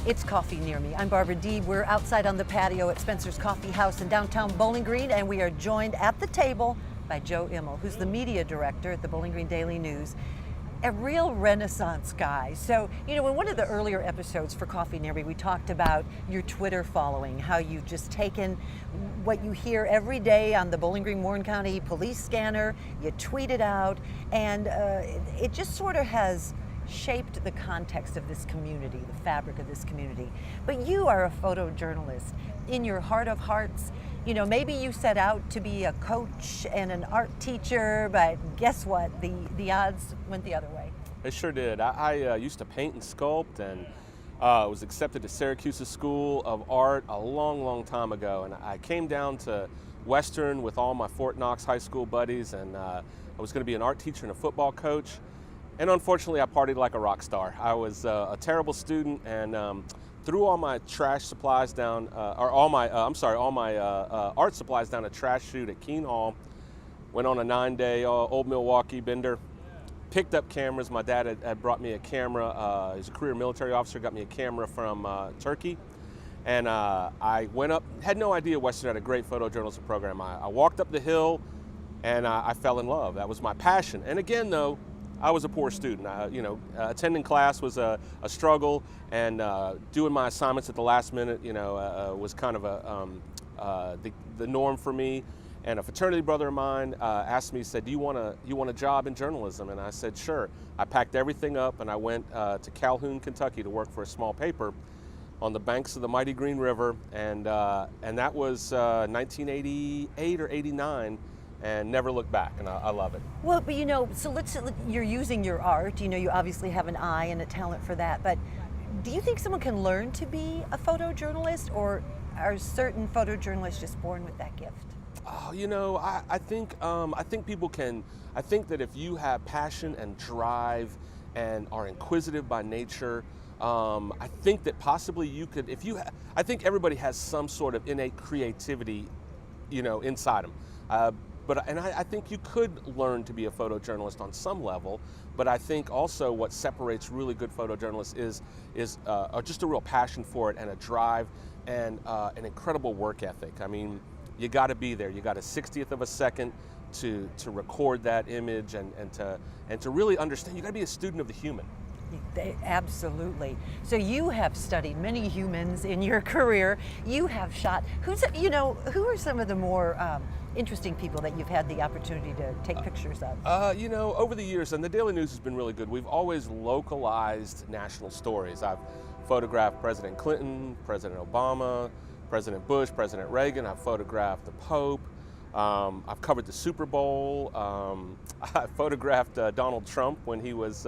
It's Coffee Near Me. I'm Barbara Deeb. We're outside on the patio at Spencer's Coffee House in downtown Bowling Green, and we are joined at the table by Joe Imel, who's the media director at the Bowling Green Daily News. A real Renaissance guy. So, you know, in one of the earlier episodes for Coffee Near Me, we talked about your Twitter following, how you've just taken what you hear every day on the Bowling Green Warren County police scanner, you tweet it out, and it just sort of has shaped the context of this community, the fabric of this community. But you are a photojournalist. In your heart of hearts, you know, maybe you set out to be a coach and an art teacher, but guess what? The odds went the other way. It sure did. I used to paint and sculpt, and was accepted to Syracuse's School of Art a long, long time ago. And I came down to Western with all my Fort Knox high school buddies, and I was going to be an art teacher and a football coach. And unfortunately, I partied like a rock star. I was a terrible student, and threw all my trash supplies down, all my art supplies down a trash chute at Keene Hall. Went on a 9-day Old Milwaukee bender. Picked up cameras. My dad had brought me a camera. He's a career military officer. Got me a camera from Turkey. And I went up. Had no idea Western had a great photojournalism program. I walked up the hill, and I fell in love. That was my passion. And again, though, I was a poor student. Attending class was a struggle, and doing my assignments at the last minute, was kind of the norm for me. And a fraternity brother of mine asked me, said, "Do you want a job in journalism?" And I said, "Sure." I packed everything up, and I went to Calhoun, Kentucky, to work for a small paper on the banks of the mighty Green River, and that was 1988 or 89. And never look back, and I love it. Well, but you're using your art. You obviously have an eye and a talent for that, but do you think someone can learn to be a photojournalist, or are certain photojournalists just born with that gift? Oh, I think people can. I think that if you have passion and drive and are inquisitive by nature, I think that possibly you could, I think everybody has some sort of innate creativity, inside them. I think you could learn to be a photojournalist on some level, but I think also what separates really good photojournalists is just a real passion for it, and a drive, and an incredible work ethic. I mean, you got to be there. You got a 60th of a second to record that image, and to really understand. You got to be a student of the human. Absolutely. So you have studied many humans in your career. You have shot. Who are some of the more interesting people that you've had the opportunity to take pictures of? Over the years, and the Daily News has been really good. We've always localized national stories. I've photographed President Clinton, President Obama, President Bush, President Reagan. I've photographed the Pope. I've covered the Super Bowl. I photographed Donald Trump when he was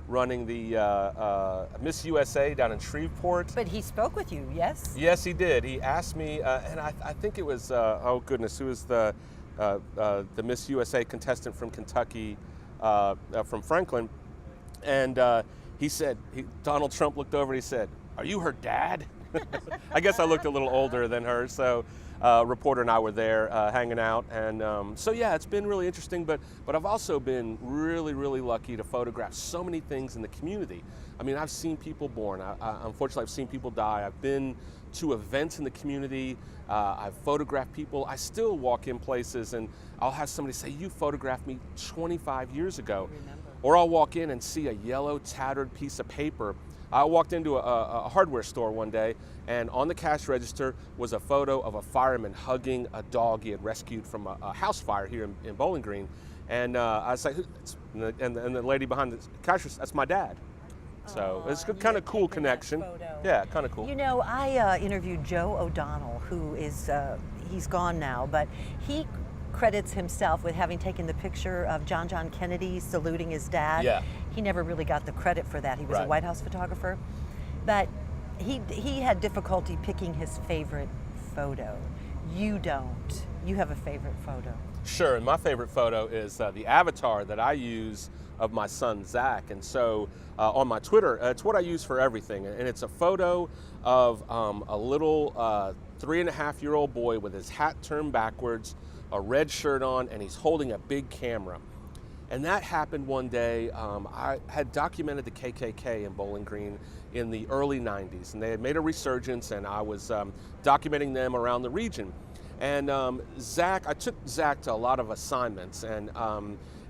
running the Miss USA down in Shreveport. But he spoke with you, yes? Yes, he did. He asked me, and I think it was, who was the Miss USA contestant from Kentucky, from Franklin. And he said, Donald Trump looked over and he said, "Are you her dad?" I guess I looked a little older than her, so reporter and I were there hanging out, and so yeah, it's been really interesting. But I've also been really, really lucky to photograph so many things in the community. I mean, I've seen people born. Unfortunately, I've seen people die. I've been to events in the community. I've photographed people. I still walk in places, and I'll have somebody say, "You photographed me 25 years ago," or I'll walk in and see a yellow, tattered piece of paper. I walked into a hardware store one day, and on the cash register was a photo of a fireman hugging a dog he had rescued from a house fire here in Bowling Green. And I was like, and the lady behind the cash register, "That's my dad." So it's a kind of cool connection. Yeah, kind of cool. I interviewed Joe O'Donnell, who is, he's gone now, but he credits himself with having taken the picture of John Kennedy saluting his dad. Yeah. He never really got the credit for that. He was Right. a White House photographer. But he had difficulty picking his favorite photo. You don't. You have a favorite photo. Sure, and my favorite photo is the avatar that I use of my son, Zach. And so on my Twitter, it's what I use for everything. And it's a photo of a little 3.5-year-old boy with his hat turned backwards, a red shirt on, and he's holding a big camera. And that happened one day. I had documented the KKK in Bowling Green in the early 90s, and they had made a resurgence, and I was documenting them around the region. And I took Zach to a lot of assignments, and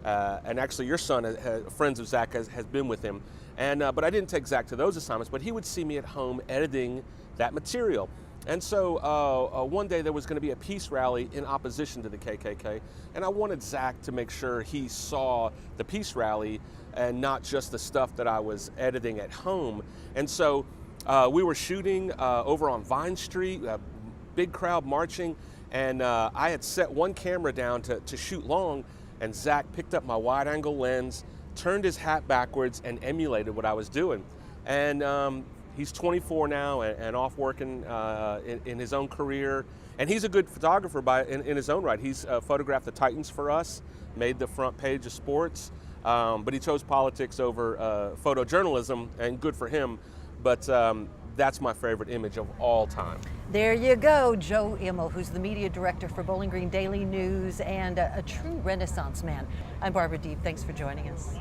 actually your son, friends of Zach, has been with him. But I didn't take Zach to those assignments, but he would see me at home editing that material. And so one day there was going to be a peace rally in opposition to the KKK, and I wanted Zach to make sure he saw the peace rally and not just the stuff that I was editing at home. And so we were shooting over on Vine Street, a big crowd marching, and I had set one camera down to shoot long, and Zach picked up my wide-angle lens, turned his hat backwards, and emulated what I was doing. And he's 24 now and off working in his own career. And he's a good photographer in his own right. He's photographed the Titans for us, made the front page of sports, but he chose politics over photojournalism, and good for him. But that's my favorite image of all time. There you go, Joe Imel, who's the media director for Bowling Green Daily News and a true Renaissance man. I'm Barbara Deeb. Thanks for joining us.